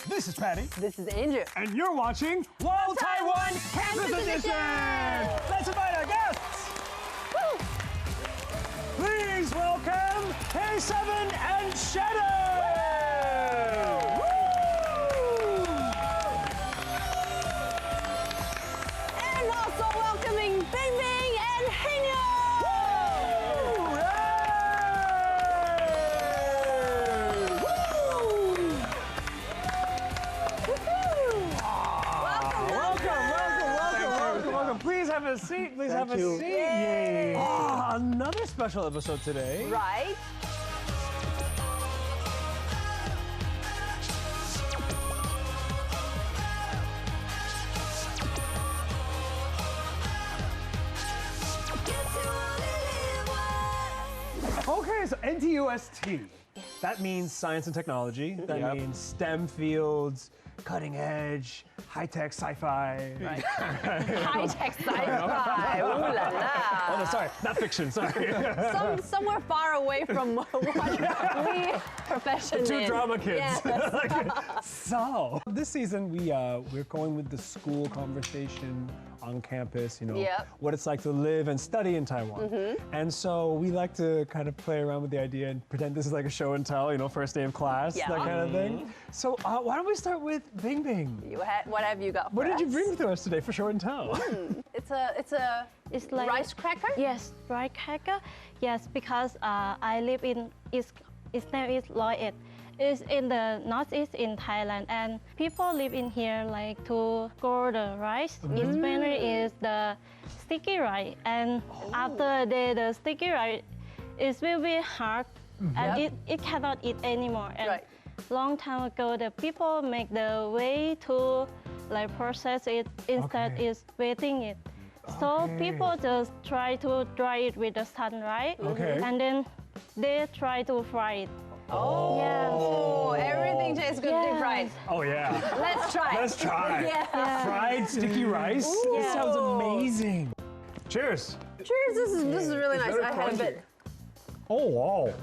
This is Patty. This is Andrew. And you're watching World Taiwan Campus Edition! Let's invite our guests! Woo. Please welcome Keseven and Shannon! Woo. And also welcoming BingBing and Shannon! Please have a seat. Please have a seat. Yay. Oh, another special episode today. Right? Okay, so NTUST. That means science and technology. That means STEM fields, cutting edge, high-tech sci-fi. Right. High-tech sci-fi. Ooh la la. Oh, no, sorry, not fiction, sorry. Somewhere far away from what we profession Two in. drama kids. Yes. So, this season we're going with the school conversation on campus, you know, what it's like to live and study in Taiwan. And so we like to kind of play around with the idea and pretend this is like a show and tell, you know, first day of class, that kind of thing. So why don't we start with BingBing? What have you got for What did you us? bring to us today for show and tell? It's like rice cracker? Yes, rice cracker. Yes, because I live in its name is Loyet. It's in the northeast in Thailand, and people live in here like to grow the rice. Its mainly is the sticky rice, and after the sticky rice, it will be hard, and it cannot eat anymore. And long time ago, the people make the way to like process it instead is wetting it. So people just try to dry it with the sun, right? And then they try to fry it. Oh, yeah. Everything tastes good deep fried. Oh yeah. Let's try. Let's try. Fried sticky rice. This sounds amazing. Cheers. Cheers. This is really nice. I had a bit. Oh wow.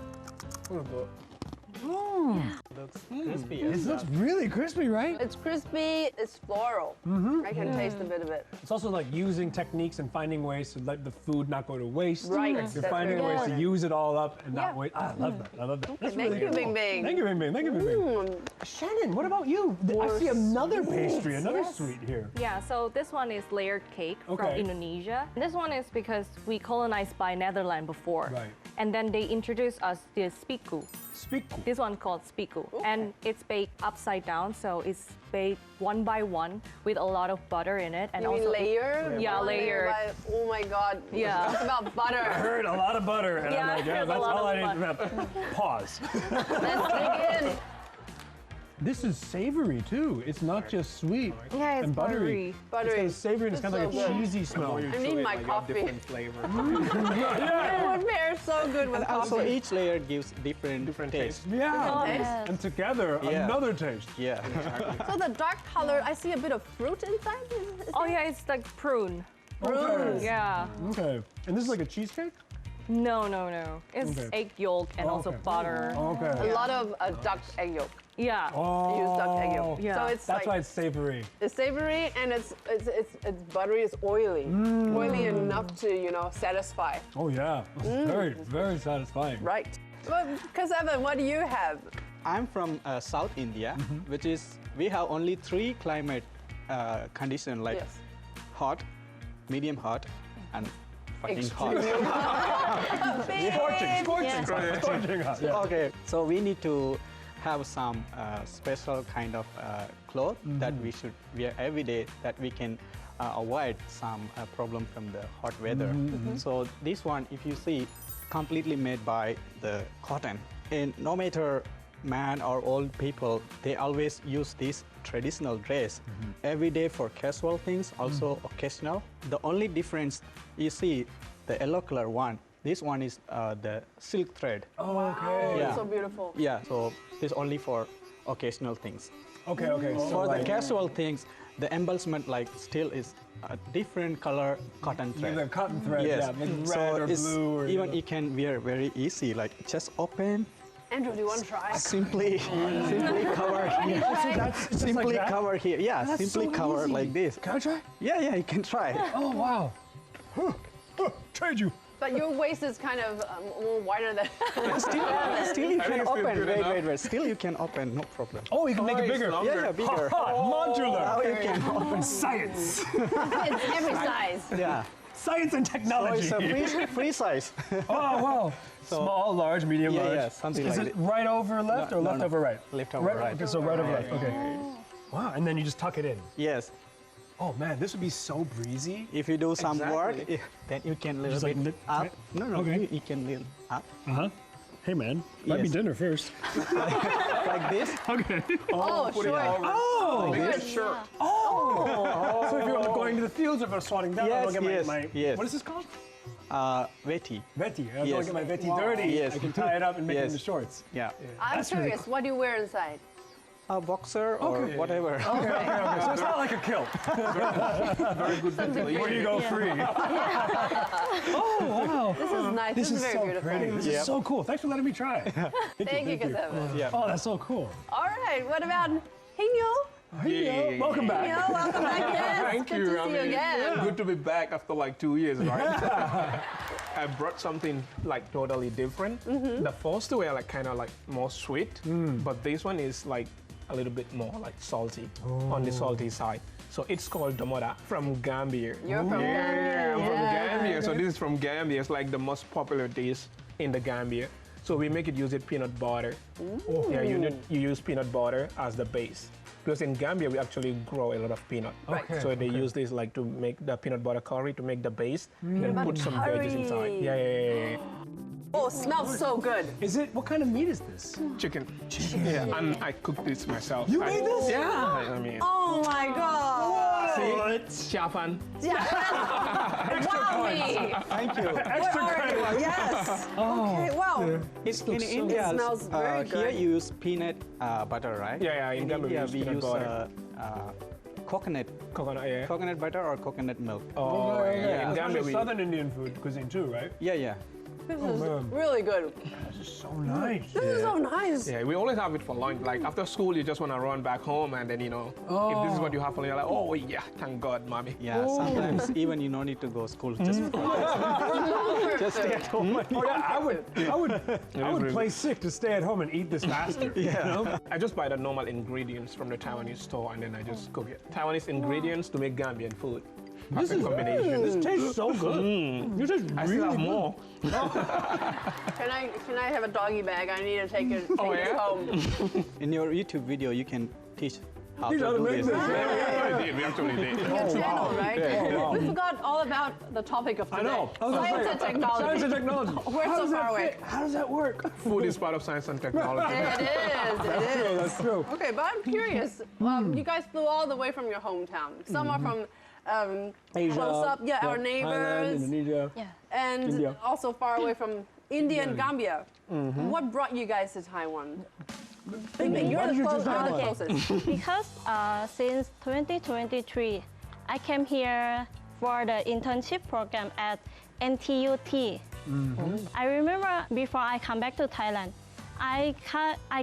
Looks crispy. It looks really crispy, right? It's crispy. It's floral. I can taste a bit of it. It's also like using techniques and finding ways to let the food not go to waste. Right. You're finding ways to use it all up and not waste. I love that. I love that. That's Thank really you, good. BingBing. Thank you, BingBing. Thank you, BingBing. Shannon, what about you? I see another pastry, another sweet here. Yeah, so this one is layered cake from Indonesia. This one is because we colonized by Netherlands before. Right. And then they introduced us the spiku. Spiku. This one called spiku. And it's baked upside down, so it's baked one by one with a lot of butter in it. And You mean also layer? Yeah, layered. Oh my God. Yeah. Talk about butter. I heard a lot of butter, and I'm like, there's a that's lot all of I need. Pause. Let's dig in. This is savory too. It's not just sweet Yeah, it's and buttery. buttery. Buttery. It's savory and it's kind of like so a good. cheesy smell. I need my coffee. Different flavor. It would pair so good with Also, coffee. each layer gives different taste. Yeah. Taste. And together, another taste. Yeah, exactly. So the dark color, I see a bit of fruit inside. Is Oh yeah, it's like prune. Okay. Yeah. Okay. And this is like a cheesecake? No. It's egg yolk and also butter. Okay. a lot of duck's egg yolk. Yeah. Oh. Use duck egg yolk. Yeah. So it's That's why like it's savory. it's savory and it's buttery. It's oily, oily enough to satisfy. Oh yeah. Very, very satisfying. Right. Well, Keseven, what do you have? I'm from South India, which is, we have only 3 climate conditions like hot, medium hot, and fucking hot. Scorching hot. Yeah. Okay, so we need to have some special kind of cloth that we should wear every day that we can avoid some problem from the hot weather. So this one, if you see, completely made by the cotton. And no matter man or old people, they always use this traditional dress every day for casual things, also occasional. The only difference, you see, the yellow color one, this one is the silk thread. Oh, okay. Yeah. So beautiful. Yeah, so this only for occasional things. Okay. So For like, the casual things, the embellishment like still is a different color cotton thread. the cotton thread, Yes. yeah, like red So or it's blue or even you can wear very easy, like just open Andrew, do you want to try? Simply cover here. That's just Simply like that? cover here. Yeah, That's simply so cover easy. like this. Can I try? Yeah, you can try. Oh, wow. Tried you. But your waist is kind of a little wider than. Still you can it's open. good enough. Wait. Still you can open, no problem. Oh, you can make it bigger. Yeah, bigger. Modular. Now you can open. Science. It's every size. Yeah. Science and So technology. it's a free size. Oh, wow. Small, large, medium, Yeah, large. yeah, something Is like it that. right over left or No, left no. over right? Left over right. Okay, so right over left. Okay. Wow, and then you just tuck it in. Yes. Oh man, this would be so breezy. If you do some work, Exactly. then you can little Just like bit lift- up. right? No, Okay. you can little up Uh-huh. Hey man, might be Yes. dinner first. like this. Okay. Oh, sure. Oh! Good. Sure. So if you're going to the fields or if I'm swatting down, I'll Yes, get yes, my yes. what is this called? Veti. Veti. I'll go Yes. get my veti dirty. Yes. I can tie it up and make it Yes. into shorts. Yeah. I'm That's really curious, what do you wear inside? A boxer or Okay. whatever. Okay. So it's not like a kilt Very good ventilation. where you go free. Oh wow. This is nice. This, is very so beautiful. pretty. This is Yep. so cool. Thanks for letting me try it. Thank you, Keseven. Yeah. Oh, that's so cool. All right, what about Hingyo? Hey, welcome back. Hingyo, welcome back. Yes, Thank good you. to see you again. Good to be back after like 2 years, right? I brought something like totally different. The first two were like kind of like more sweet, but this one is like a little bit more like salty, on the salty side. So it's called domoda from Gambia. You're from Gambia. I'm from Gambia. So this is from Gambia. It's like the most popular dish in the Gambia. So we make it using peanut butter. Yeah, you use peanut butter as the base. Because in Gambia, we actually grow a lot of peanut. Right. Okay. So they use this like to make the peanut butter curry to make the base, and butter put some veggies inside. curry. Yeah. Oh, it smells so good. Is it, what kind of meat is this? Chicken. Yeah, and I cooked this myself. You made this? Yeah, I mean. Oh my God. See, Chafan. Wow, me. Thank you. Extra credit. Yes. Okay, wow. It's in looks so India. It smells very Here good. you use peanut butter, right? Yeah, in Gambia we India use we peanut use butter. coconut Coconut, yeah. coconut butter or coconut milk. Oh, yeah. In Gambia, we. Southern Indian food cuisine too, right? Yeah. This is man. really good. This is so nice. This is so nice. Yeah, we always have it for lunch. Like after school, you just want to run back home, and then if this is what you have for lunch, you're like, oh yeah, thank God, mommy. Yeah, sometimes even you don't need to go to school. Just stay at home. Oh yeah, I would play sick to stay at home and eat this faster. Yeah. I just buy the normal ingredients from the Taiwanese store, and then I just cook it. Taiwanese ingredients to make Gambian food. This Perfect combination. This tastes so good. This is I really still have good. more. Can I have a doggy bag? I need to take it yeah? home. In your YouTube video, you can teach how These to are do amazing. this. We actually did. Your channel, right? wow. We forgot all about the topic of today. I know. I was gonna Science say, and technology. Science and technology. We're How so does that far away. fit? How does that work? Food is part of science and technology. It is. It is. That's true. Okay, but I'm curious. You guys flew all the way from your hometown. Some are from Asia, close up, our Thailand, neighbors, Indonesia. Yeah. and India. also far away from India and Gambia. What brought you guys to Taiwan? BingBing, you're Why did you the choose Taiwan? closest. Because since 2023, I came here for the internship program at NTUT. I remember before I come back to Thailand, I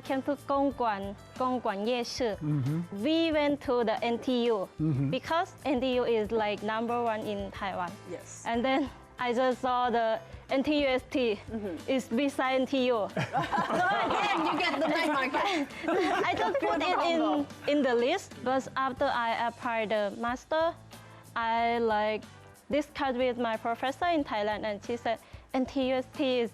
came to Gongguan Yeshi. We went to the NTU because NTU is like #1 in Taiwan. Yes. And then I just saw the NTUST is beside NTU. So Again, you get the night market. I just put it in the list, but after I applied the master, I like discussed with my professor in Thailand, and she said NTUST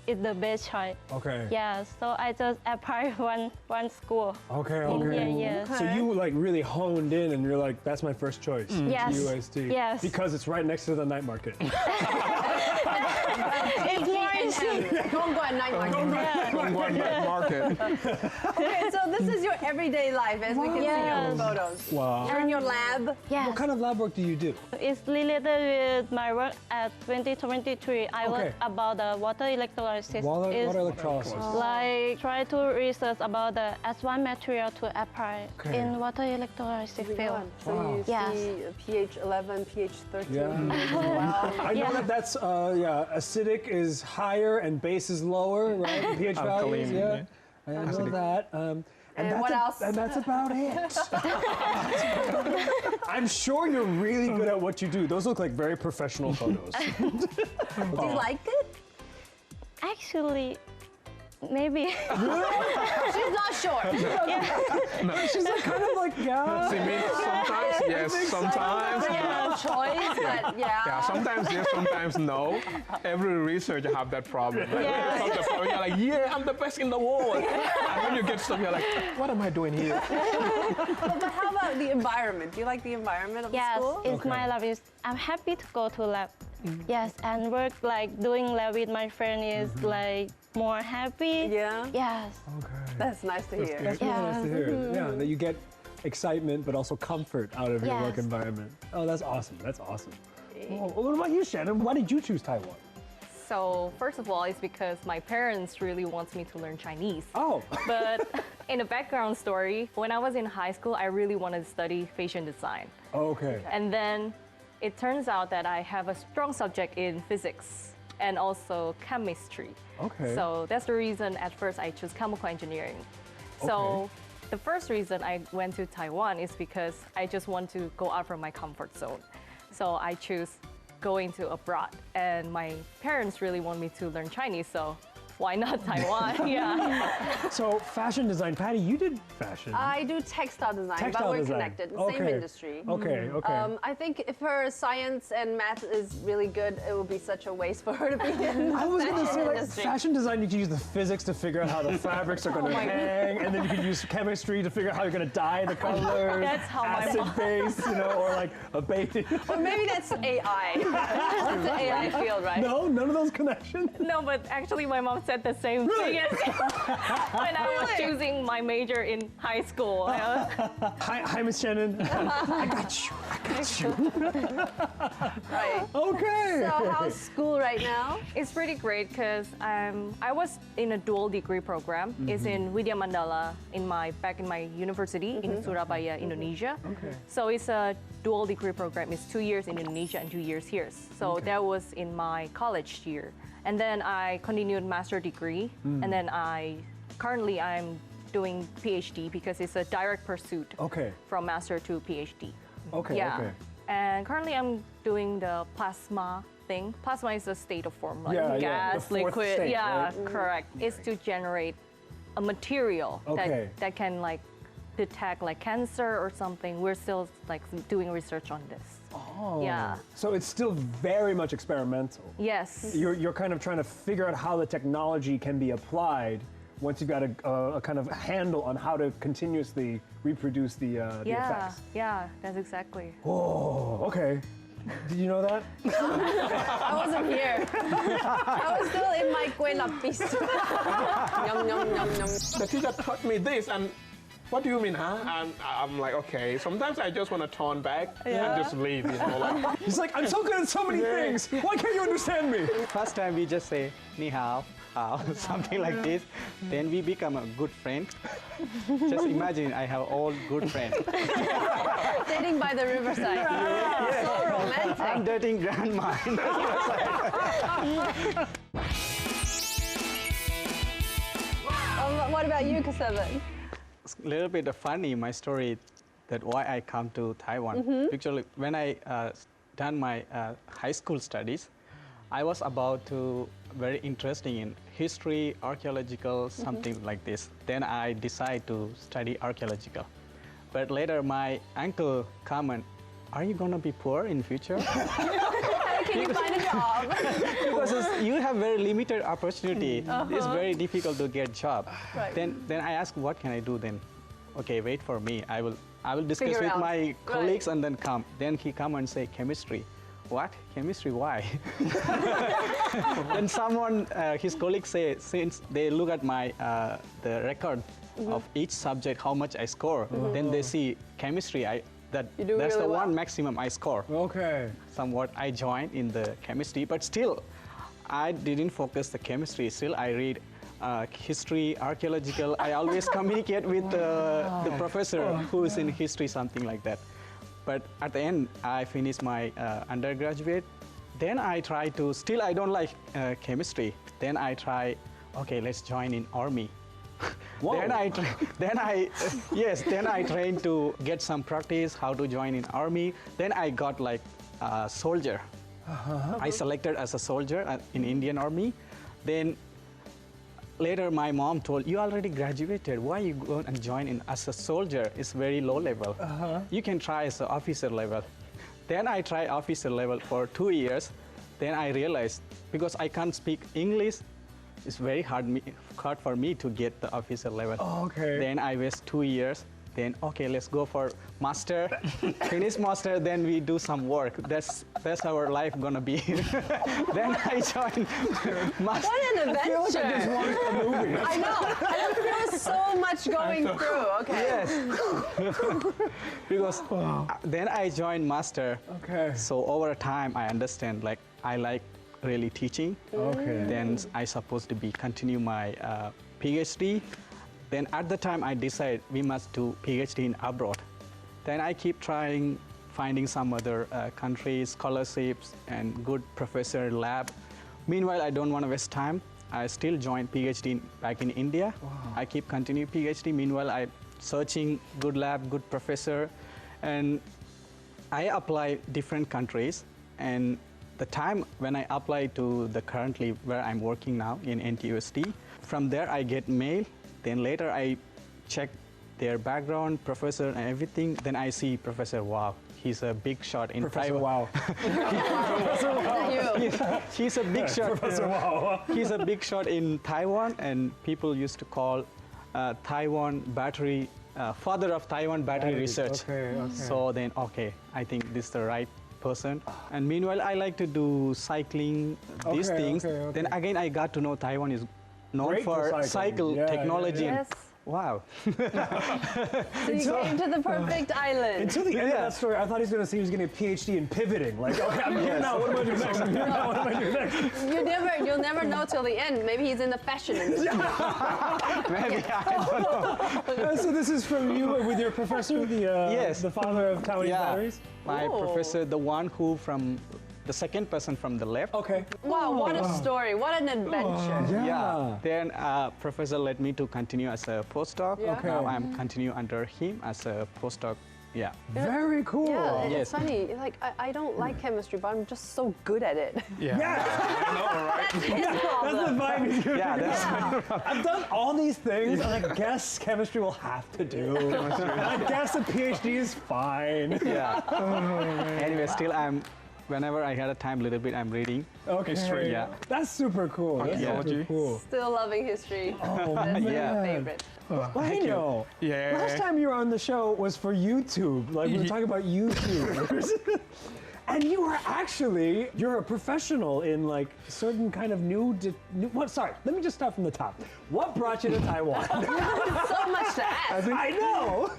is the best choice. Okay. Yeah, so I just applied one school. Okay. In Okay. here, yes. So you like really honed in, and you're like, that's my first choice. Yes. UST. Yes. Because it's right next to the night market. It's more easy. Gongguan night market. One night market. Okay, so this is your everyday life, as we can see in your Yes. photos. Wow. You're in your lab. Yes. What kind of lab work do you do? It's related with my work at 2023. I work about the water electrolysis. Water It's electrolysis. like try to research about the advanced material to apply Okay. in water electrolysis field. So you Yes. see pH 11, pH 13. Yeah. Wow. I know Yeah. that's acidic is higher higher and base is lower, right? The pH values, Alkaline, I know that. And what else? And that's about it. I'm sure you're really good at what you do. Those look like very professional photos. Do you like it? Actually, maybe. She's not sure. She's like, kind of like, yeah. See me sometimes, yes, sometimes. No choice, but yeah. Yeah, sometimes yes, sometimes no. Every researcher have that problem. Like, Yeah. when you come to problem, you're like, yeah, I'm the best in the world. And when you get stuff, you're like, what am I doing here? But how about the environment? Do you like the environment of the Yes, school? it's my lab. I'm happy to go to lab. Yes, and work like doing lab with my friend is like more happy. Yeah? Yes. Okay. That's nice to hear. That's really nice to hear. Yeah, that you get excitement, but also comfort out of your work Yes. environment. Oh, that's awesome. That's awesome. Well, what about you, Shannon? Why did you choose Taiwan? So first of all, it's because my parents really wants me to learn Chinese. Oh. But in a background story, when I was in high school, I really wanted to study fashion design. Okay. And then it turns out that I have a strong subject in physics and also chemistry. Okay. So that's the reason at first I chose chemical engineering. So the first reason I went to Taiwan is because I just want to go out from my comfort zone. So I choose going to abroad, and my parents really want me to learn Chinese, so why not Taiwan? Yeah. So fashion design, Patty, you did fashion. I do textile design, Textile but we're design. connected, the same Okay. industry. Okay, okay. I think if her science and math is really good, it would be such a waste for her to be in I was going to fashion say, like, industry. fashion design, you can use the physics to figure out how the fabrics are going to hang, and then you can use chemistry to figure out how you're going to dye the colors. That's how my acid mom- base, you know, or like a baking. Or maybe that's AI. That's the AI field, right? No, none of those connections. No, but actually my mom said the same thing as when I was choosing my major in high school. Hi, Miss Shannon. I got you. I got you. Right. Okay. So how's school right now? It's pretty great because I was in a dual degree program. It's in Widya Mandala back in my university in Surabaya, Indonesia. Okay. So it's a dual degree program. It's 2 years in Indonesia and 2 years here. So that was in my college year. And then I continued master degree. And then currently I'm doing PhD because it's a direct pursuit Okay. from master to PhD. Okay. Yeah. Okay. And currently I'm doing the plasma thing. Plasma is a state of form, like Yeah, yeah, gas, the fourth liquid. state, Yeah, right? correct. It's to generate a material Okay. that can like detect like cancer or something. We're still like doing research on this. Oh. Yeah. So it's still very much experimental. Yes. You're kind of trying to figure out how the technology can be applied once you've got a kind of handle on how to continuously reproduce the effects. Yeah, that's exactly. Oh, okay. Did you know that? I wasn't here. I was still in my kue lapis. Yum, yum, yum, yum. The teacher taught me this, and what do you mean, huh? And I'm like, okay. Sometimes I just want to turn back and just leave, you know, like. He's like, I'm so good at so many things. Why can't you understand me? First time we just say ni hao, hao, something like this. Then we become a good friend. Just imagine I have all good friends. Sitting by the riverside. So romantic. I'm dating grandma. What about you, Keseven? It's a little bit funny, my story, that why I come to Taiwan. Actually, when I done my high school studies, I was about to very interested in history, archaeological, something like this. Then I decided to study archaeological. But later my uncle comment, are you gonna be poor in future? Can you find a job? Because you have very limited opportunity. It's very difficult to get job. Right. Then I ask, what can I do then? Okay, wait for me. I will discuss Figure with out. my colleagues Right. and then come. Then he come and say chemistry. What? Chemistry? Why? Then someone, his colleagues say, since they look at my the record of each subject, how much I score, then they see chemistry. That's do the really well. one maximum I score. Okay. Somewhat I joined in the chemistry, but still, I didn't focus the chemistry. Still, I read history, archaeological. I always communicate with the professor who is in history, something like that. But at the end, I finished my undergraduate Then I try to, still I don't like chemistry. Then I try, okay, let's join in army. Then I trained to get some practice how to join in army. Then I got like a soldier. I selected as a soldier in Indian Army. Then later my mom told, you already graduated, why you go and join in as a soldier? It's very low level. You can try as an officer level. Then I tried officer level for 2 years. Then I realized, because I can't speak English, it's very hard for me to get the officer level. Oh, okay. Then I waste 2 years. Then, okay, let's go for master. Finish master, then we do some work. That's our life gonna be. Then I joined master. What an adventure! I feel like I just watched a movie. I know. There was so much going through. Okay. Yes. Because then I joined master. Okay. So over time, I understand, like, I like really teaching. Okay. Then I supposed to be continue my PhD. Then at the time I decided we must do PhD in abroad. Then I keep trying, finding some other countries, scholarships, and good professor lab. Meanwhile, I don't want to waste time. I still joined PhD back in India. Wow. I keep continue PhD. Meanwhile, I searching good lab, good professor, and I apply different countries. And the time when I apply to the currently where I'm working now in NTUSD, from there I get mail. Then later I check their background, professor and everything. Then I see Professor Wow. He's a big shot in Professor Taiwan. Wow. Professor Wow. He's a big shot. Professor Wow. He's a big shot in Taiwan, and people used to call Taiwan battery, father of Taiwan battery research. Okay, okay. So then, okay, I think this is the right person. And meanwhile, I like to do cycling, these things. Okay. Then again, I got to know Taiwan is known Great for for cycle cycling. technology. Yeah. Yes. Wow. So you came to the perfect island. Until the end of that story, I thought he was going to say he was getting a PhD in pivoting. Like, okay, I'm here now. What am I doing next? I'm here now. What am I doing next? You'll never know till the end. Maybe he's in the fashion industry. Maybe, I don't know. So this is from you with your professor, Yes. the father of Taiwanese batteries? My Oh. professor, the one who from the second person from the left. Okay. Wow, what a story. What an adventure. Yeah. Then professor led me to continue as a postdoc. Yeah. Okay. Now I'm continue under him as a postdoc. Yeah. Very cool. Yeah, it's Yes. funny. Like I don't like chemistry, but I'm just so good at it. Yeah. I know, right? His That's the problem. vibe he's giving. Yeah, that's I've done all these things, and I guess chemistry will have to do. And I guess a PhD is fine. yeah. Anyway, still whenever I had a time, little bit, I'm reading. Okay. History. Yeah. That's super cool. That's super Archaeology. cool. Still loving history. Oh, That's Yeah. my favorite. Well, I know. Yeah. Last time you were on the show was for YouTube. Like, we were talking about YouTubers. And you are actually, you're a professional in like certain kind of new sorry, let me just start from the top. What brought you to Taiwan? So much to ask. I know.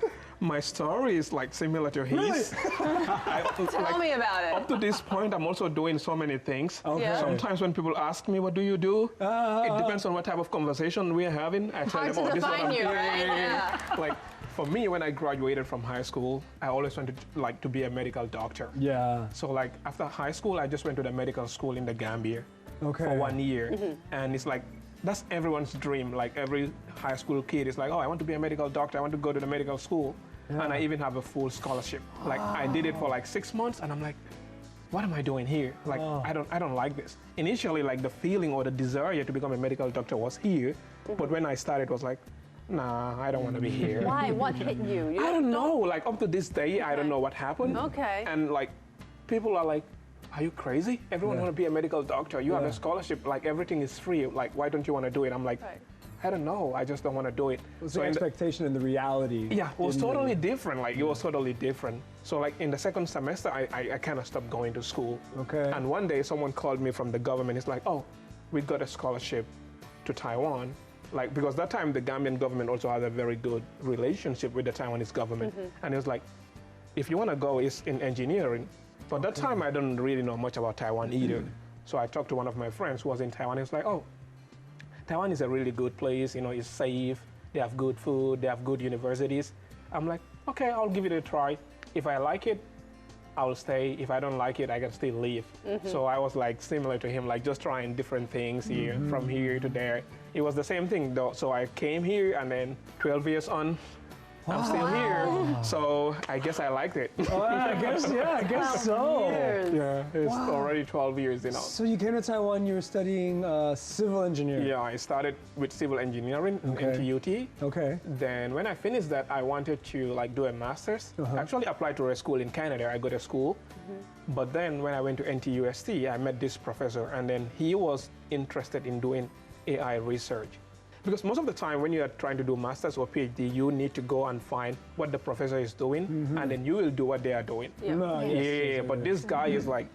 My story is like similar to his. Tell me about it. Up to this point, I'm also doing so many things. Okay. Yeah. Sometimes when people ask me, what do you do? It depends on what type of conversation we're having. I tell Hard them, to oh, this is what define I'm you, doing. right? Yeah. Like, for me, when I graduated from high school, I always wanted to be a medical doctor. Yeah. So like after high school, I just went to the medical school in the Gambia Okay. for 1 year. And it's like, that's everyone's dream. Like every high school kid is like, oh, I want to be a medical doctor. I want to go to the medical school. And I even have a full scholarship. Like I did it for like 6 months and I'm like, what am I doing here? Like, I don't like this. Initially, like the feeling or the desire to become a medical doctor was here. But when I started, it was like, nah, I don't want to be here. Why? What hit you? I don't know. Like up to this day, I don't know what happened. Okay. And like, people are like, are you crazy? Everyone want to be a medical doctor. You have a scholarship. Like everything is free. Like why don't you want to do it? I'm like, Right. I don't know. I just don't want to do it. Was So the in the- expectation and the reality? yeah, it was in the- totally different. Like it was totally different. So like in the second semester, I kind of stopped going to school. Okay. And one day someone called me from the government. It's like, oh, we got a scholarship to Taiwan. Like because that time the Gambian government also had a very good relationship with the Taiwanese government. And it was like, if you want to go, it's in engineering. But that time I didn't really know much about Taiwan either. So I talked to one of my friends who was in Taiwan. He was like, oh, Taiwan is a really good place. You know, it's safe. They have good food. They have good universities. I'm like, okay, I'll give it a try. If I like it, I'll stay. If I don't like it, I can still leave. So I was like similar to him, like just trying different things here, from here to there. It was the same thing though. So I came here, and then 12 years on, I'm still here. So I guess I liked it. I guess so. Yeah, it's already 12 years, you know. So you came to Taiwan, you were studying civil engineering. Yeah, I started with civil engineering in TUT. Okay. Then when I finished that, I wanted to like do a master's. Actually applied to a school in Canada. I got a school. But then when I went to NTUST, I met this professor, and then he was interested in doing AI research. Because most of the time when you are trying to do master's or PhD, you need to go and find what the professor is doing, and then you will do what they are doing. But this guy is like,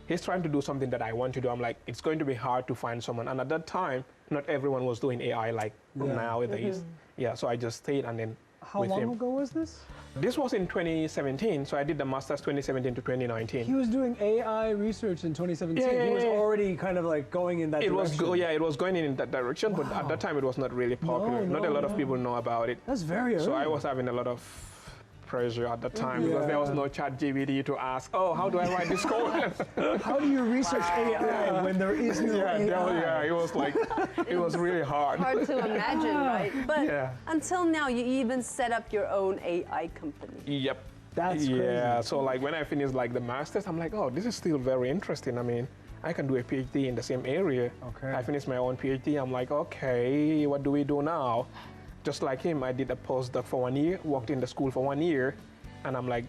he's trying to do something that I want to do. I'm like, it's going to be hard to find someone. And at that time, not everyone was doing AI like nowadays. Yeah, so I just stayed, and then How long ago was this? This was in 2017, so I did the master's 2017 to 2019. He was doing AI research in 2017. He was already kind of like going in that direction. It was going in that direction, but at that time it was not really popular. Not a lot of people know about it. That's very early. So I was having a lot of pressure at that time because there was no ChatGPT to ask, oh, how do I write this code? How do you research AI when there is no AI? Yeah, it was like, it was really hard. Hard to imagine, right? But until now, you even set up your own AI company. Yep. That's crazy. Yeah, so like when I finished like the master's, I'm like, oh, this is still very interesting. I mean, I can do a PhD in the same area. Okay. I finished my own PhD. I'm like, okay, what do we do now? Just like him, I did a postdoc for 1 year, worked in the school for 1 year, and I'm like,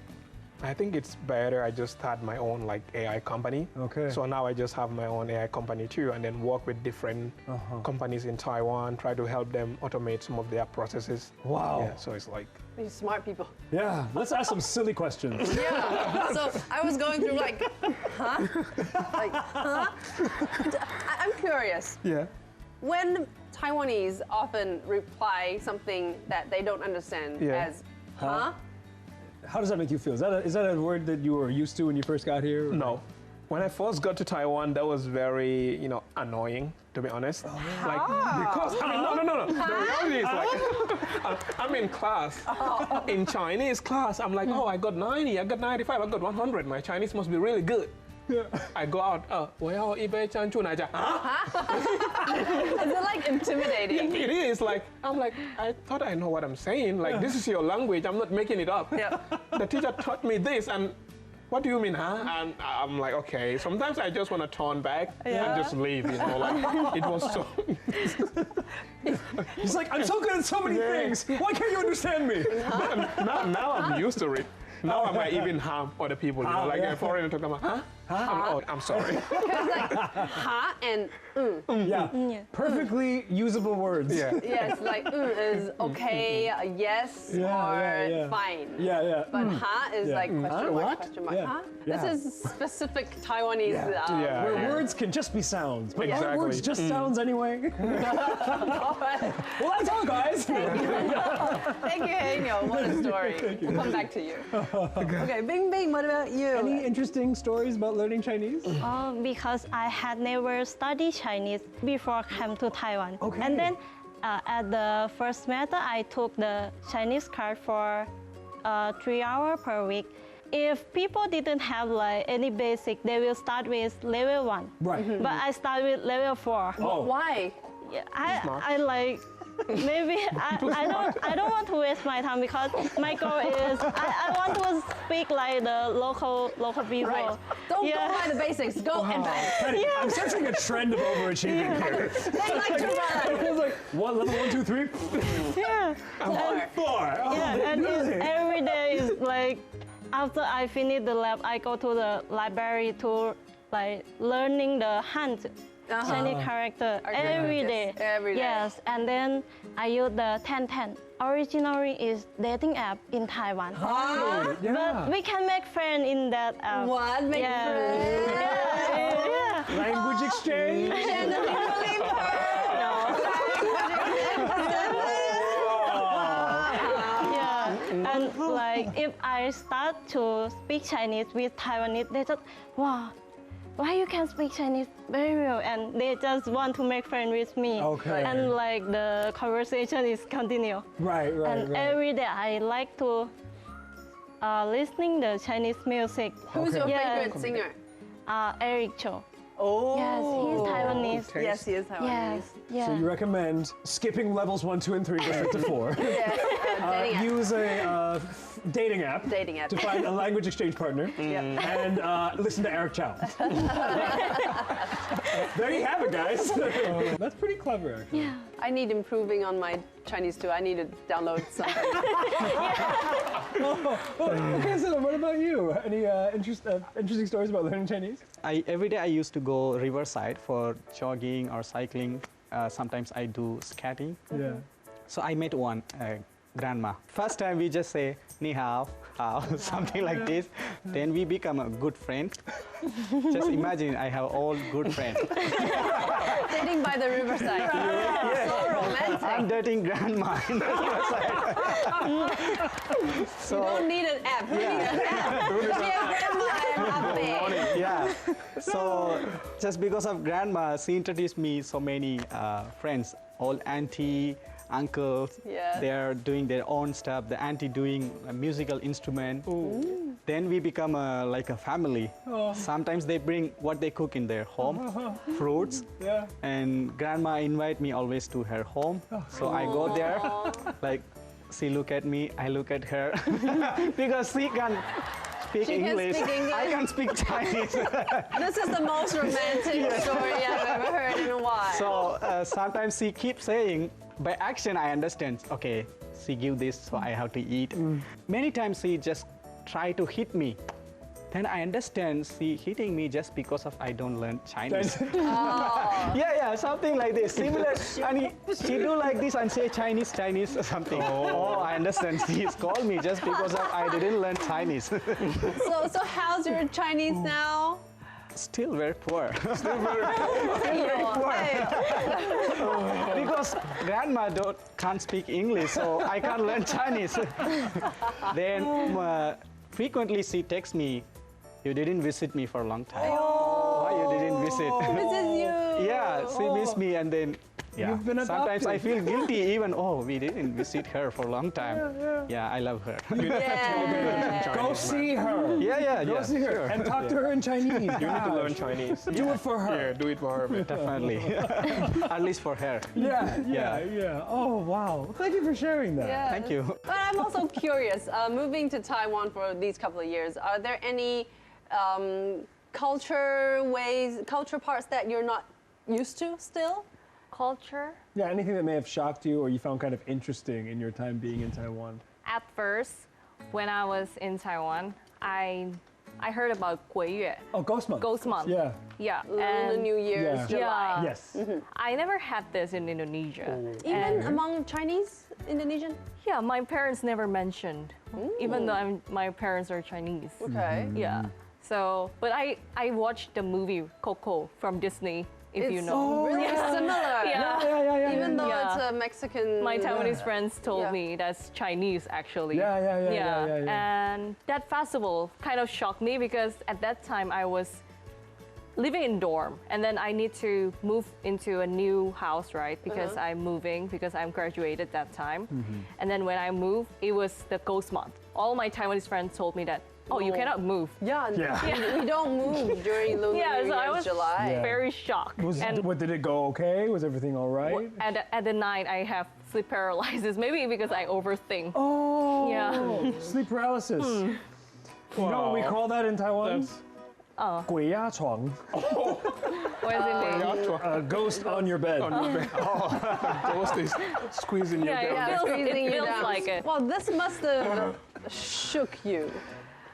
I think it's better I just start my own like AI company. Okay. So now I just have my own AI company too, and then work with different companies in Taiwan, try to help them automate some of their processes. Wow. Yeah, so it's like, These smart people. Yeah, let's ask some silly questions. Yeah. So I was going through like, huh? Like, huh? I'm curious. Yeah. When Taiwanese often reply something that they don't understand as, huh? How does that make you feel? Is that a word that you were used to when you first got here? no. When I first got to Taiwan, that was very, annoying, to be honest. Like, because, I mean, no. The reality is like, I'm in class. In Chinese class, I'm like, oh, I got 90, I got 95, I got 100. My Chinese must be really good. Yeah. I go out, is it like intimidating? it is like, I'm like, I thought I know what I'm saying. Like, this is your language, I'm not making it up. Yeah. The teacher taught me this, and what do you mean, huh? And I'm like, okay. Sometimes I just want to turn back and just leave, like, it was so... He's like, I'm so good at so many things. Why can't you understand me? Now I'm used to it. Now I might even harm other people, like a foreigner talking about, huh? I'm sorry. Because like, ha and Yeah. Perfectly usable words. Yeah. yes, like is okay, yes, or fine. Yeah. But ha is like question mark, question mark. Yeah. Huh? Yeah. This is specific Taiwanese. Where words can just be sounds, but Exactly. words just sounds anyway. Well, that's all, guys. Thank you, Heino. What a story. We'll come back to you. Okay, BingBing, what about you? Any interesting stories about learning Chinese? Because I had never studied Chinese before I came to Taiwan. Okay. And then at the first semester, I took the Chinese class for 3 hours per week. If people didn't have like any basic, they will start with level 1. Right. But I start with level 4. Oh. Why? Yeah, I like maybe I don't want to waste my time because my goal is I want to speak like the local people. Right. Don't go by the basics. Go advance. Penny, I'm sensing a trend of overachieving here. They like to run. It feels like level 1, 2, 3. Yeah. 4. Oh, Yeah, and really? every day is like after I finish the lab, I go to the library to like learning the Hanzi. Chinese character every day. Every day. Yes, and then I use the 1010. Originally is dating app in Taiwan. But we can make friends in that app. What? Make friends? Yeah. Language exchange. Shannon, you believe her? Yeah. And like if I start to speak Chinese with Taiwanese, they just wow. Why you can speak Chinese very well, and they just want to make friends with me. Okay. And like the conversation is continue. Right. And every day I like to listening the Chinese music. Who's your Yeah. favorite singer? Eric Cho. Oh. Yes, he's Taiwanese. Yes, he is Taiwanese. Yes, yeah. So you recommend skipping levels 1, 2, and 3 to get to 4. Yes, dating app. Use a dating app. Dating app. To find a language exchange partner. And listen to Eric Chow. There you have it, guys. That's pretty clever, actually. Yeah. I need improving on my Chinese too. I need to download something. Okay, so what about you? Any interesting stories about learning Chinese? Every day I used to go riverside for jogging or cycling. Sometimes I do skating. Yeah. So I met one grandma. First time we just say ni hao, hao, something like this. Then we become a good friend. Just imagine I have all good friends. Dating by the riverside. So romantic. I'm dating grandma in the riverside. You don't need an app. Who needs an app? Yeah, grandma and appe. Yeah. So just because of grandma, she introduced me so many friends, all auntie, uncles. Yeah. They're doing their own stuff. The auntie doing a musical instrument. Then we become like a family. Sometimes they bring what they cook in their home, fruits. Yeah. And grandma invite me always to her home. So I go there, like she look at me, I look at her, because she can speak She can English. speak English. I can speak Chinese. This is the most romantic story I've ever heard in a while. So sometimes she keeps saying, by action I understand, okay, she give this, so I have to eat. Many times she just try to hit me. Then I understand she hitting me just because of I don't learn Chinese. Yeah, something like this. Similar, and she do like this and say Chinese or something. Oh, I understand. She's called me just because of I didn't learn Chinese. So how's your Chinese now? Still very poor. Hey. Because grandma can't speak English, so I can't learn Chinese. Then frequently she texts me, you didn't visit me for a long time. Why you didn't visit? This is you. Yeah, she missed me, and then You've been sometimes I adopted. feel guilty even, we didn't visit her for a long time. Yeah, I love her. Yeah. Go see her. Yeah, Go see her sure. and talk to her in Chinese. You need to learn Chinese. Do it for her. Yeah, do it for her. man. Definitely. At least for her. Yeah. Oh, wow. Thank you for sharing that. Yeah. Thank you. But I'm also curious, moving to Taiwan for these couple of years, are there any culture parts that you're not used to still? Culture. Yeah, anything that may have shocked you or you found kind of interesting in your time being in Taiwan? At first, when I was in Taiwan, I heard about 鬼月, Oh, Ghost Month. Ghost Month. Yeah. Yeah. Lunar And New Year's, Yeah. July. Yes. I never had this in Indonesia. Even among Chinese, Indonesian? Yeah, my parents never mentioned, even though my parents are Chinese. Okay. Yeah. So, but I watched the movie Coco from Disney, if you It's know. really similar. Yeah. Even though Yeah. it's a Mexican. My Taiwanese friends told Yeah. me that's Chinese actually. Yeah. And that festival kind of shocked me because at that time I was living in dorm and then I need to move into a new house, right? Because I'm moving, because I'm graduated that time. And then when I moved, it was the Ghost Month. All my Taiwanese friends told me that, you cannot move. Yeah. Yeah. We don't move during Lunar Yeah, New so I Year's, was July. Yeah. very shocked. What did it go okay? Was everything all right? At the night, I have sleep paralysis. Maybe because I overthink. Oh. Yeah. Sleep paralysis. You know what we call that in Taiwan? Oh. 鬼压床. What does it mean? A ghost on your bed. Ghost is squeezing you Yeah, down. it feels, Squeezing it you feels down. like it. Well, this must have shook you.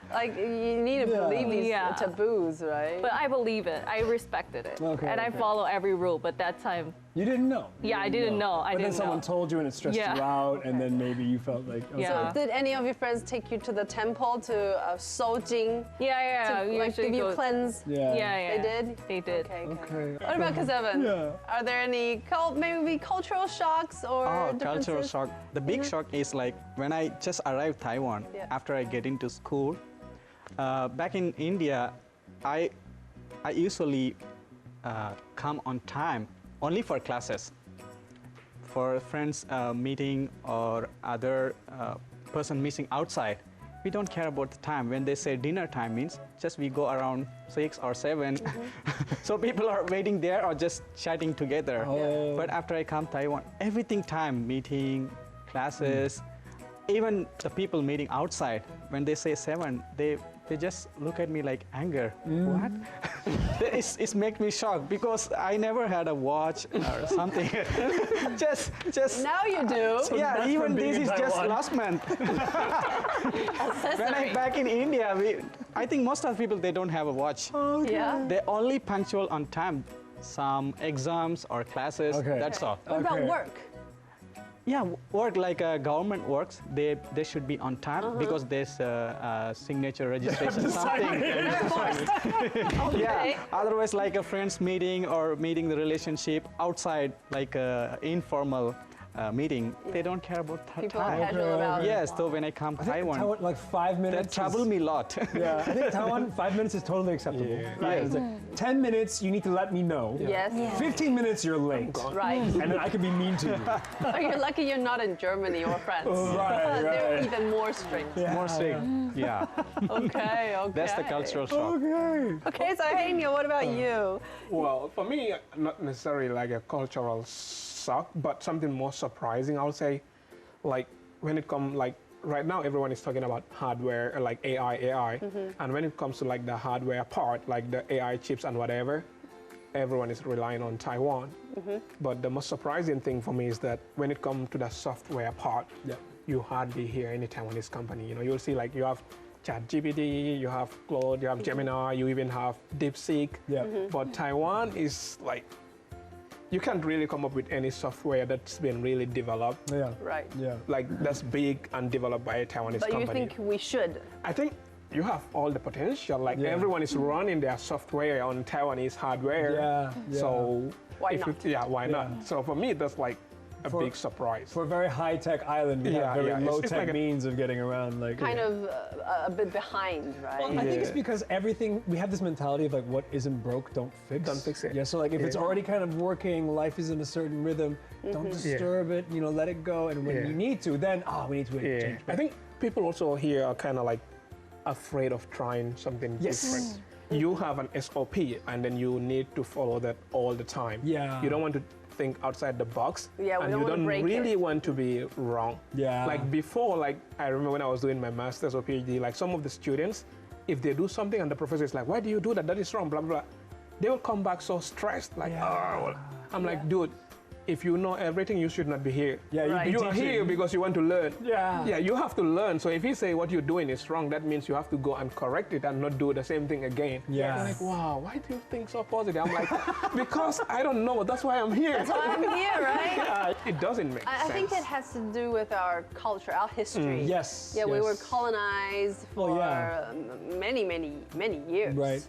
Like, you need to believe these Yeah. taboos, right? But I believe it. I respected it. Okay, and I okay. follow every rule. But that time, You didn't know. Yeah, I didn't know. I But then didn't someone know. told you and it stressed Yeah. you out, and then maybe you felt like, okay. Yeah. Did any of your friends take you to the temple to Soujing? yeah, To like, usually give you go- cleanse? Yeah. Yeah. They did? They did. Okay. Okay. What about Keseven? Yeah. Are there any maybe cultural shocks or differences? Cultural shock. The big shock is like when I just arrived Taiwan, Yeah. after I get into school. Back in India, I usually come on time only for classes. For friends meeting or other person missing outside, we don't care about the time. When they say dinner time means just we go around 6 or 7. So people are waiting there or just chatting together. Oh. But after I come Taiwan, everything time, meeting, classes, even the people meeting outside, when they say 7, they just look at me like anger. What? It's make me shocked because I never had a watch or something. just Now you do. So yeah, that's even from being this in is just Taiwan. last month. When I'm back in India, I think most of the people, they don't have a watch. Yeah. They're only punctual on time. Some exams or classes, Okay. that's all. What about Okay. work? Yeah, work like government works, they should be on time because there's a signature registration, something. Yeah, otherwise like a friends meeting or meeting the relationship outside, like a informal meeting, they don't care about People are time. casual about it. Yes, so when I come I think Taiwan, Taiwan, like 5 minutes. that trouble me a lot. Yeah, I think Taiwan, 5 minutes is totally acceptable. Yeah. Right. It's like 10 minutes, you need to let me know. Yes. 15 minutes, you're late. Right. And then I can be mean to you. Oh, you're lucky you're not in Germany or France. Right, They're right. even more strict. More strict. Yeah, Okay, okay. that's the cultural shock. Okay. Okay, so Henia, what about you? Well, for me, not necessarily like a cultural shock, but something more surprising, I would say. Like when it comes, like right now, everyone is talking about hardware, like AI. And when it comes to like the hardware part, like the AI chips and whatever, everyone is relying on Taiwan. But the most surprising thing for me is that when it comes to the software part, you hardly hear any Taiwanese company. You know, you'll see like you have ChatGPT, you have Claude, you have Gemini, you even have DeepSeek. Yeah. But Taiwan is like, you can't really come up with any software that's been really developed, Yeah. Right. Yeah. like that's big and developed by a Taiwanese But you company. think we should? I think you have all the potential. Like Yeah. everyone is running their software on Taiwanese hardware. Yeah, yeah. So Why if not? yeah, why not? Yeah. So for me, that's like a For- big surprise. For a very high-tech island, we Yeah, have very yeah. It's low-tech like a- means of getting around. Like Kind of a bit behind, right? I think it's Yeah. because everything, we have this mentality of like what isn't broke, don't fix. Don't fix it. Yeah, so like if it's Yeah. already kind of working, life is in a certain rhythm, don't disturb it, you know, let it go. And when Yeah. you need to, then, we need to Yeah. change. I think people also here are kind of like afraid of trying something Yes. different. You have an SOP and then you need to follow that all the time. Yeah. You don't want to think outside the box. Yeah, we and don't you wanna don't break really it. want to be wrong. Yeah. Like before, like I remember when I was doing my master's or PhD, like some of the students, if they do something and the professor is like, why do you do that? That is wrong, blah, blah, blah. They will come back so stressed, like, oh, well. I'm like, dude, if you know everything, you should not be here. Yeah, you'd Right. be You are teaching- here because you want to learn. Yeah. Yeah, you have to learn. So if you say what you're doing is wrong, that means you have to go and correct it and not do the same thing again. Yeah. They're like, wow, why do you think so positive? I'm like, because I don't know. That's why I'm here. I'm here, right? Yeah, it doesn't make I sense. think it has to do with our culture, our history. Yes. Yeah, we were yes. colonized for Well, yeah. many, many, many years. Right.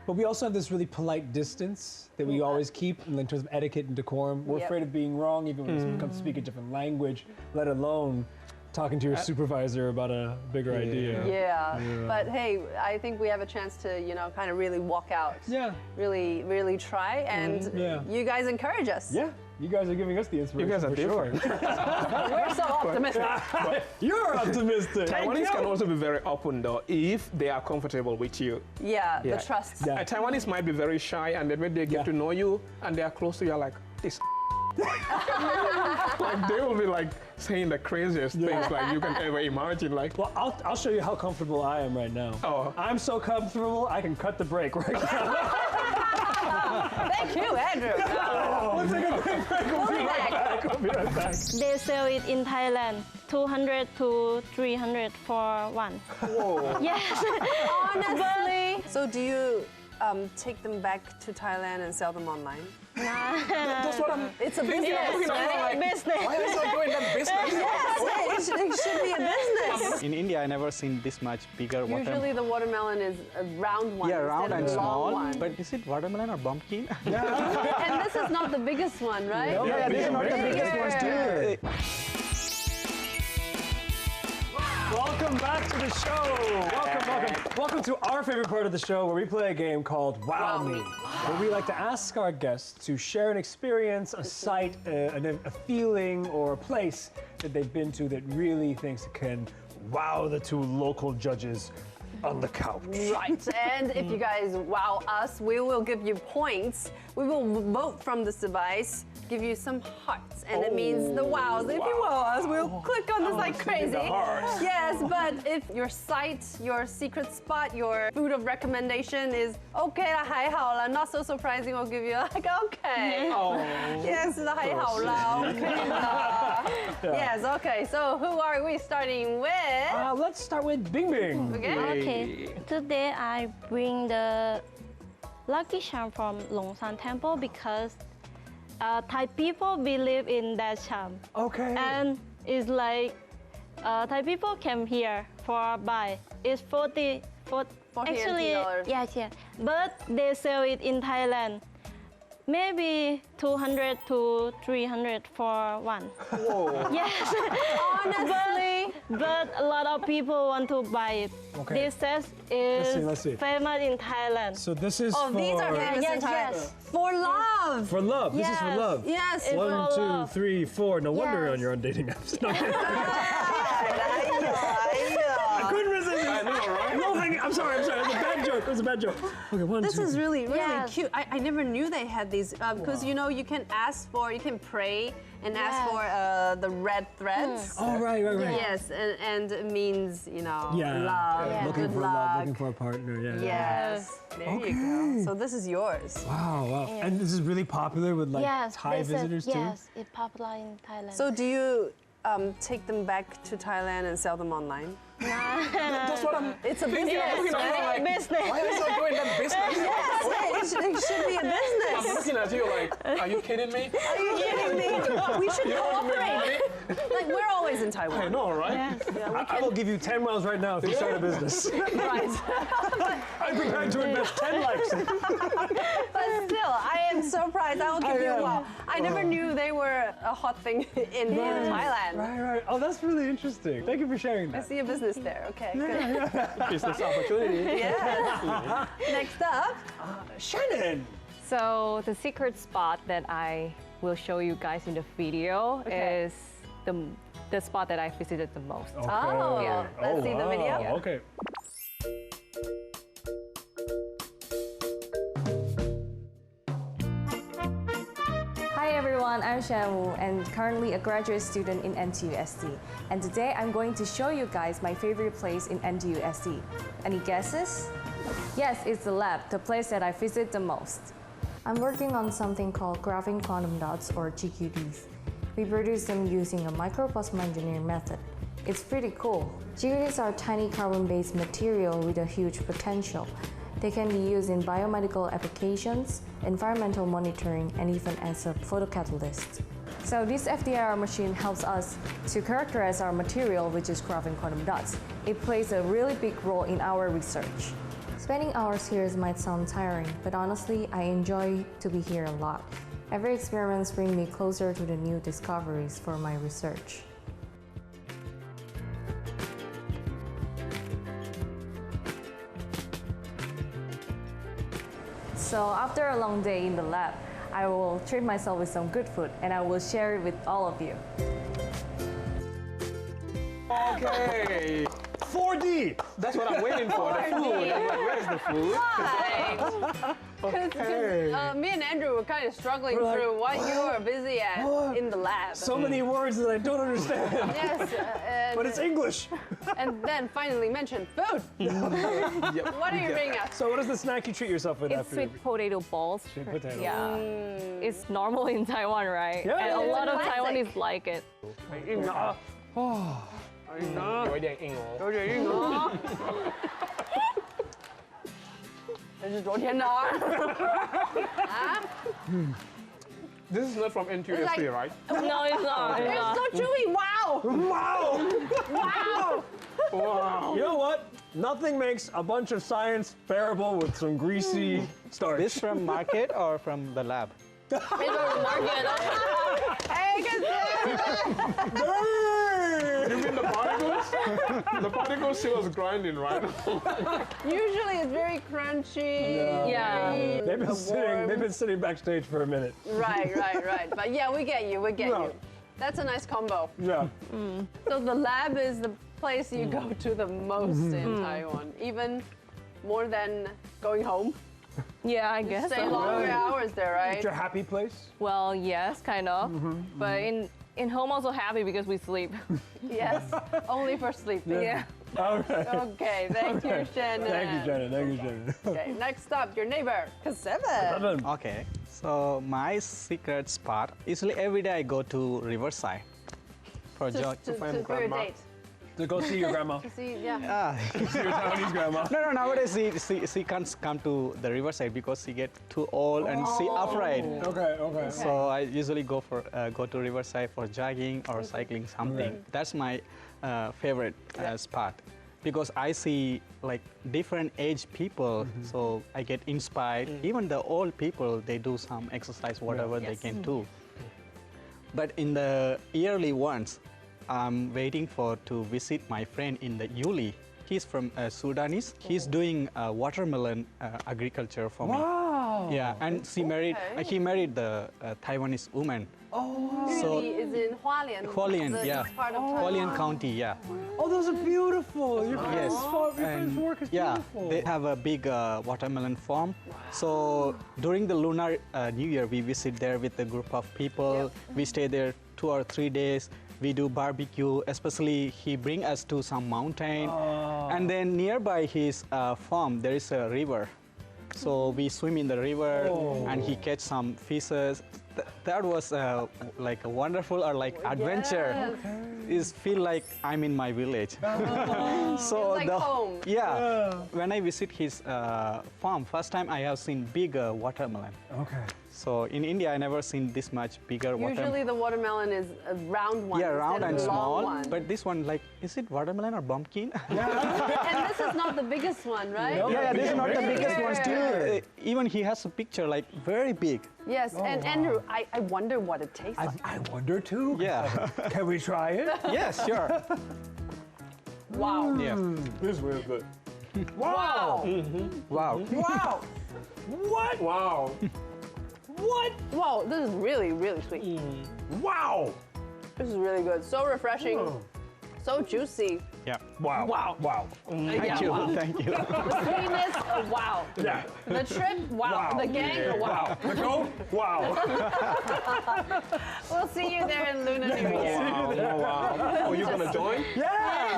But we also have this really polite distance that we Yeah. always keep in terms of etiquette and decorum. We're Yep. afraid of being wrong, even when it comes to speak a different language, let alone talking to your supervisor about a bigger idea. Yeah. But hey, I think we have a chance to, you know, kind of really walk out. Yeah. Really, really try. And Yeah. you guys encourage us. Yeah. You guys are giving us the inspiration. guys are for sure. We're so optimistic. You're optimistic. Taiwanese can also be very open though if they are comfortable with you. Yeah, Yeah. the trust. Yeah. Taiwanese might be very shy, and then when they get Yeah. to know you and they are close to you, like this. Like they will be like saying the craziest things like you can ever imagine. Like, Well, I'll show you how comfortable I am right now. Oh. I'm so comfortable, I can cut the break right now. Thank you, Andrew. Let's take a quick break. We'll be right back. We'll be right back. They sell it in Thailand, 200 to 300 for one. whoa. Yes. Honestly. So do you take them back to Thailand and sell them online? That's what I'm. It's a thinking. I'm business, looking at you right? like, Business. why are you not doing that business? Yes, it should be a business. In India, I never seen this much bigger watermelon. Usually the watermelon is a round one. Yeah, round instead and of a long small. one. But is it watermelon or pumpkin? And this is not the biggest one, right? No, Yeah, these are not the bigger. biggest ones too. Welcome back to the show. Welcome to our favorite part of the show where we play a game called Wow Me, where we like to ask our guests to share an experience, a sight, a feeling, or a place that they've been to that really thinks it can wow the two local judges on the couch. Right, and if you guys wow us, we will give you points. We will vote from this device, give you some hearts, and it means the wows. If you wow us, we'll click on this like crazy. Yes, but if your site, your secret spot, your food of recommendation is okay 啦，还好啦, not so surprising, we'll give you like okay. Yes, 还好啦, okay 啦. Yes, okay. So who are we starting with? Let's start with BingBing. Okay. Today I bring the lucky charm from Longshan Temple because Thai people believe in that charm. Okay. And it's like Thai people came here for buy. It's $40. Actually, yes. But they sell it in Thailand. Maybe 200 to 300 for one. Whoa. Yes. Honestly. But a lot of people want to buy it. Okay. This set is Let's see. famous in Thailand. So this is for... These are famous in Thailand. Yes. For love. For love. This is for Yes. love. Yes. It's 1, for 2, love. 3, 4. No wonder you're on Yes. your own dating apps. No. I couldn't resist. I know, right? No, I'm sorry. It was a bad joke. It was a bad joke. Okay, 1, This 2. is really Yes. cute. I never knew they had these because you know you can ask for, you can pray and ask Yes. for the red threads. Oh, right. Yes, and it means love, Yeah. Looking good for luck. love, looking for a partner. Yeah. Yes, there you go. So this is yours. Wow. And this is really popular with like Yes, Thai this is- visitors too? Yes, it's popular in Thailand. So do you take them back to Thailand and sell them online? That's what I'm It's a business. looking at you like, business. why is it doing that business? Yes, it should be a I'm business. looking at you like, are you kidding me? Are you kidding me? We should cooperate. Like we're always in Taiwan. I know, right? I will give you 10 miles right now if you start a business. Right. I'm prepared to invest 10 likes. But still, I am surprised. I will give you a wow. I never knew they were a hot thing in Thailand. Right. Oh, that's really interesting. Thank you for sharing I that. see a business there. Okay, good. Business opportunity. Yeah. Next up, Shannon. So the secret spot that I will show you guys in the video is the spot that I visited the most. Oh, Yeah. let's see the video. Wow, okay. Hi everyone, I'm Shannon and currently a graduate student in NTUST. And today I'm going to show you guys my favorite place in NTUST. Any guesses? Yes, it's the lab, the place that I visit the most. I'm working on something called graphing quantum dots or GQDs. We produce them using a microplasma engineering method. It's pretty cool. GQDs are tiny carbon-based material with a huge potential. They can be used in biomedical applications, environmental monitoring, and even as a photocatalyst. So this FDIR machine helps us to characterize our material, which is graphing quantum dots. It plays a really big role in our research. Spending hours here might sound tiring, but honestly, I enjoy to be here a lot. Every experiment brings me closer to the new discoveries for my research. So after a long day in the lab, I will treat myself with some good food and I will share it with all of you. Okay. 4D. That's what I'm waiting for, the food. I'm like, where's the food? Right. Because me and Andrew were kind of struggling We're like, through what you are busy at in the lab. So many words that I don't understand. Yes, But it's English. and then finally mentioned food. What are you bringing us? So what is the snack you treat yourself with It's after sweet potato balls. Sweet potato. Yeah. It's normal in Taiwan, right? Yeah, and it's a lot of classic. Taiwanese like it. 有一点硬哦。这是昨天的啊。This is not from NTUST, right? No, it's not. It's It's not. so chewy. Wow. Wow! Wow. Wow. You know what? Nothing makes a bunch of science bearable with some greasy starch. This from market or from the lab? Hey, You mean the particles? The particles she was grinding, right? usually it's very crunchy. Yeah. They've been sitting backstage for a minute. Right. But yeah, we get you. Yeah. That's a nice combo. Yeah. So the lab is the place you go to the most in Taiwan? Even more than going home? Yeah, I guess Stay so. longer hours there, right? It's your happy place? Well, yes, kind of. But in home also happy because we sleep. Yes, only for sleeping. Yeah. Okay. Okay, thank you, Shannon. Thank you, Shannon. Thank you, Shannon. Okay, next up, your neighbor, Keseven. Okay, so my secret spot, usually every day I go to riverside for jog. For your grandma. date. To go see your grandma. See, yeah. See your Taiwanese grandma. No, nowadays she can't come to the riverside because she get too old and she afraid. Okay. So I usually go to riverside for jogging or cycling something. Right. That's my favorite spot because I see like different age people. So I get inspired. Even the old people, they do some exercise, whatever they can do. But in the yearly ones, I'm waiting to visit my friend in the Yuli. He's from Sudanese. He's doing watermelon agriculture for me. Wow. Yeah, and he married the Taiwanese woman. So is in Hualien. Hualien, yeah. Part of Hualien County, yeah. Oh, those are beautiful. Your Yes. friend's work is Yeah, beautiful. they have a big watermelon farm. So during the Lunar New Year, we visit there with a group of people. We stay there 2 or 3 days. We do barbecue, especially he bring us to some mountain. And then nearby his farm, there is a river. So we swim in the river and he catch some fishes. That was like a wonderful or like adventure. It feel like I'm in my village. So It's like home. Yeah, when I visit his farm, first time I have seen big watermelon. Okay. So in India, I never seen this much bigger watermelon. Usually the watermelon is a round one. Yeah, round instead and of a long small. one. But this one, like, is it watermelon or pumpkin? And this is not the biggest one, right? No. Yeah, this is not the Bigger. biggest one. Still, even he has a picture like very big. Yes, and Andrew, I wonder what it tastes like. I wonder too. Yeah. Can we try it? Yes, sure. Wow. Yeah. This is really good. Wow. Wow. Wow. What? Wow. What? Wow, this is really, really sweet. Wow. This is really good. So refreshing. So juicy. Yeah. Wow. Wow. Wow. Thank you. Wow. Thank you. The sweetness, wow. Yeah. The trip, wow. The gang, wow. The goat? Wow. We'll see you there in Lunar New Year. Wow. Oh, you gonna join? Yeah.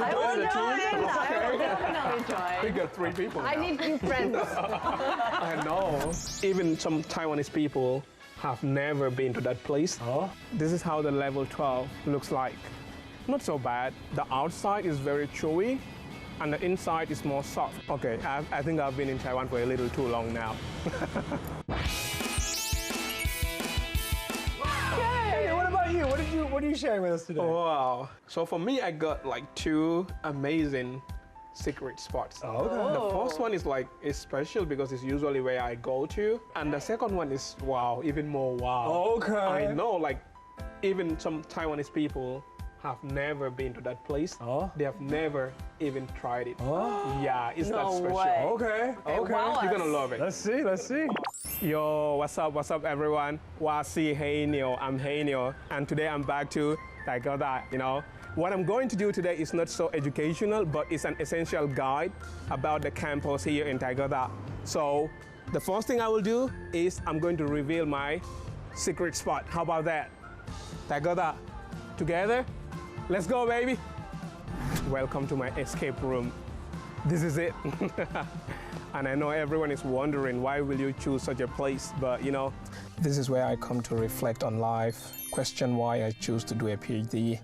I will the team? join. I will definitely We join. got 3 people I now. need new friends. I know. Even some Taiwanese people have never been to that place. Oh. This is how the level 12 looks like. Not so bad. The outside is very chewy and the inside is more soft. Okay, I think I've been in Taiwan for a little too long now. Hey, what about you? What are you sharing with us today? Wow. So for me, I got like 2 amazing secret spots. Okay. The first one is like, it's special because it's usually where I go to. And the second one is wow, even more wow. Okay. I know, like, even some Taiwanese people have never been to that place. Oh. They have never even tried it. Oh. Yeah, it's that No special. way. Okay. Okay. wow. You're gonna love it. Let's see. Let's see. Yo, what's up everyone? Wasi Hey Neo, I'm Hey Neo, and today I'm back to Taiwanese, you know. What I'm going to do today is not so educational, but it's an essential guide about the campus here in Taiwanese. So the first thing I will do is I'm going to reveal my secret spot. How about that? Taiwanese, together? Let's go, baby. Welcome to my escape room. This is it. And I know everyone is wondering, why will you choose such a place? But you know, this is where I come to reflect on life, question why I choose to do a PhD.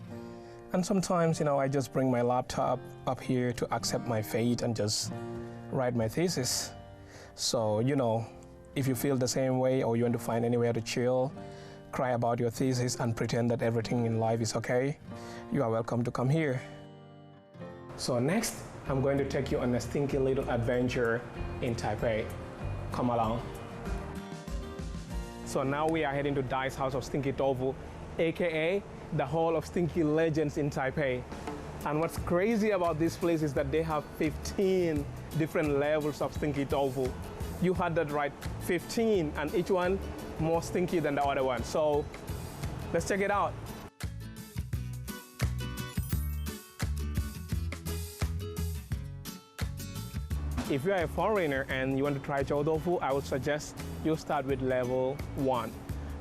And sometimes, you know, I just bring my laptop up here to accept my fate and just write my thesis. So, you know, if you feel the same way or you want to find anywhere to chill, cry about your thesis and pretend that everything in life is okay, you are welcome to come here. So next, I'm going to take you on a stinky little adventure in Taipei. Come along. So now we are heading to Dai's house of Stinky Tofu, aka the Hall of Stinky Legends in Taipei. And what's crazy about this place is that they have 15 different levels of Stinky Tofu. You had that right, 15, and each one more stinky than the other one. So let's check it out. If you're a foreigner and you want to try Chow tofu, I would suggest you start with level 1.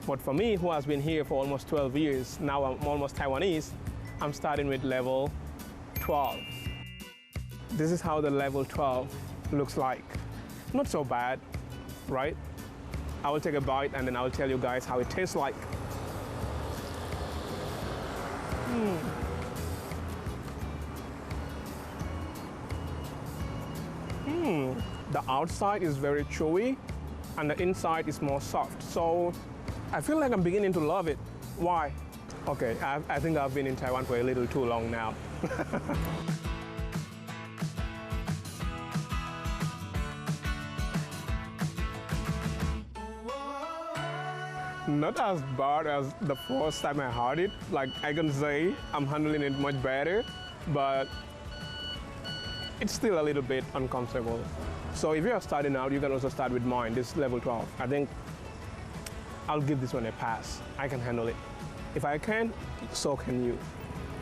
But for me, who has been here for almost 12 years, now I'm almost Taiwanese, I'm starting with level 12. This is how the level 12 looks like. Not so bad, right? I will take a bite and then I will tell you guys how it tastes like. The outside is very chewy and the inside is more soft. So I feel like I'm beginning to love it. Why? Okay, I think I've been in Taiwan for a little too long now. Not as bad as the first time I had it. Like, I can say I'm handling it much better, but it's still a little bit uncomfortable. So if you're starting out, you can also start with mine, this level 12. I think I'll give this one a pass. I can handle it. If I can, so can you.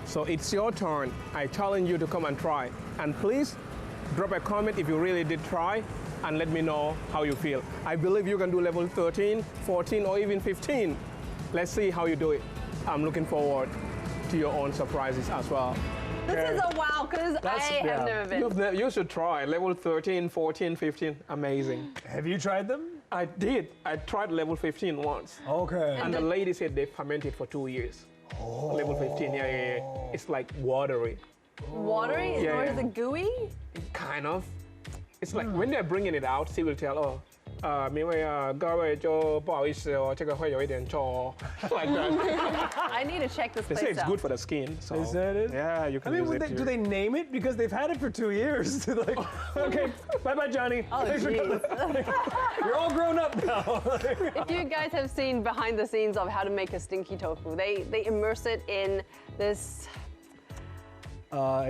So it's your turn. I challenge you to come and try. And please drop a comment if you really did try and let me know how you feel. I believe you can do level 13, 14, or even 15. Let's see how you do it. I'm looking forward to your own surprises as well. This is a wow, because I have never been. You should try level 13, 14, 15. Amazing. Have you tried them? I did. I tried level 15 once. Okay. And the lady said they fermented for 2 years. Oh. Level 15, yeah. It's like watery. Watery? Yeah, Or is it gooey? Kind of. It's like when they're bringing it out, she will tell, oh, 因为各位就不好意思哦，这个会有一点臭 like that. I need to check this They place say it's out. good for the skin. So Is that it? yeah, you can use it. Do they name it? Because they've had it for 2 years. Like, okay, bye-bye, Johnny. Oh, Thanks for coming. You're all grown up now. If you guys have seen behind the scenes of how to make a stinky tofu, they immerse it in this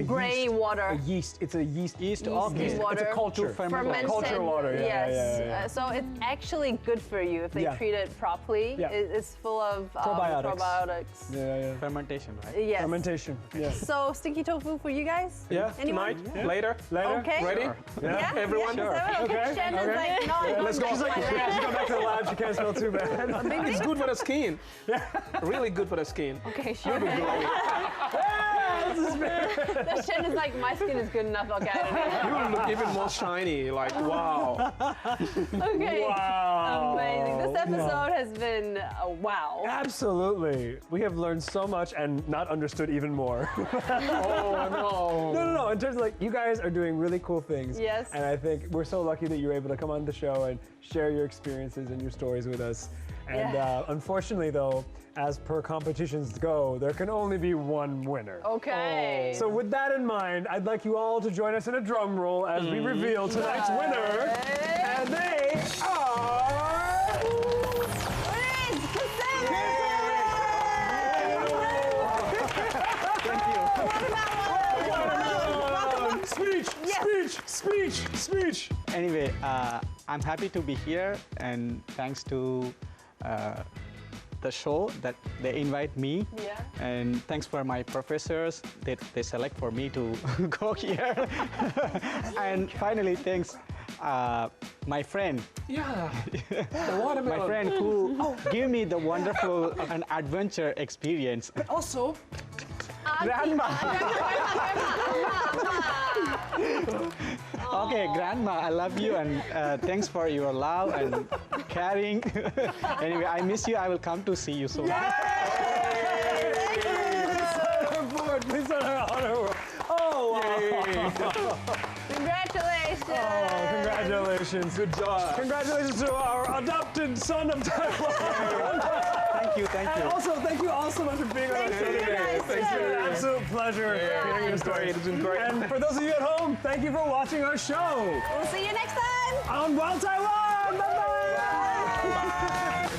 gray water. A yeast. It's a yeast. Yeast water. It's a culture. Fermented. Culture water. Yeah, yes. yeah. So it's actually good for you if they treat it properly. Yeah. It's full of probiotics. Yeah. Fermentation, right? Yes. Fermentation. Yeah. So stinky tofu for you guys? Yeah. Anyone? Tonight? Yeah. Later? Okay. Ready? Yeah. Everyone? Yeah, sure. Okay. Shannon's like, no, Let's go. She's like, yeah, she go back to the lab. She can't smell too bad. It's good for the skin. Really good for the skin. Okay, sure. This is bad. Shannon's like, my skin is good enough. Okay. You will look even more shiny. Like, wow. Okay. Wow. Amazing. This episode has been a wow. Absolutely. We have learned so much and not understood even more. Oh, no. No. In terms of like, you guys are doing really cool things. Yes. And I think we're so lucky that you're able to come on the show and share your experiences and your stories with us. And unfortunately, though, as per competitions go, there can only be one winner. Okay. So with that in mind, I'd like you all to join us in a drum roll as we reveal tonight's winner. And they are... Speech. Anyway, I'm happy to be here, and thanks to the show that they invite me. Yeah. And thanks for my professors that they select for me to go here. And finally, thanks my friend. Yeah. The watermelon. My friend who gave me the wonderful and adventure experience. But also, Grandma. Okay, Grandma, I love you, and thanks for your love and caring. Anyway, I miss you. I will come to see you soon. Please honor. Oh, wow. Congratulations. Oh, congratulations. Good job. Congratulations to our adopted son of Taiwan. Thank you. And also, thank you all so much for being on our show today. Thanks, It's been an absolute pleasure hearing your stories. It's been great. And for those of you at home, thank you for watching our show We'll see you next time. on Wild Taiwan. Bye-bye. Bye.